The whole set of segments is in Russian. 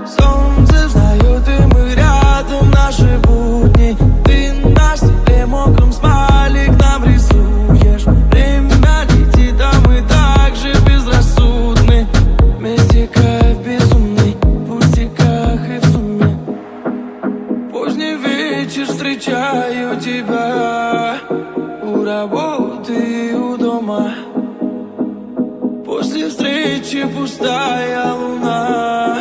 Солнце встает, и мы рядом, наши будни. Ты наш себе мокрым смайлик нам рисуешь. Время летит, а мы так же безрассудны. Вместе кайф безумный, в пустяках и в сумме. Поздний вечер, встречаю тебя у работы и у дома. После встречи пустая луна,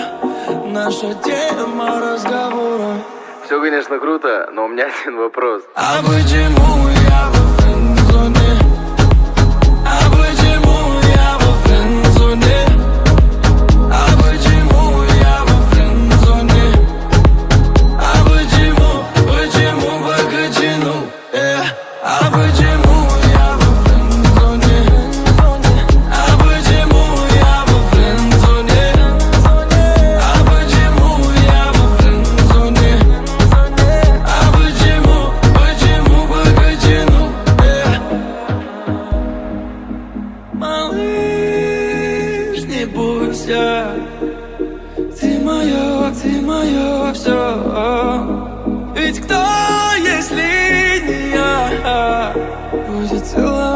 наша тема разговора. Все, конечно, круто, но у меня один вопрос. А почему я во френд-зоне? А почему я во френд-зоне? А почему я во френд-зоне? А почему покачину? А почему я во френд-зоне? А почему я во френд-зоне? А почему я во френд-зоне? А почему покачину? Малыш, не бойся, ты мое все. Ведь кто, если не я, будет целовать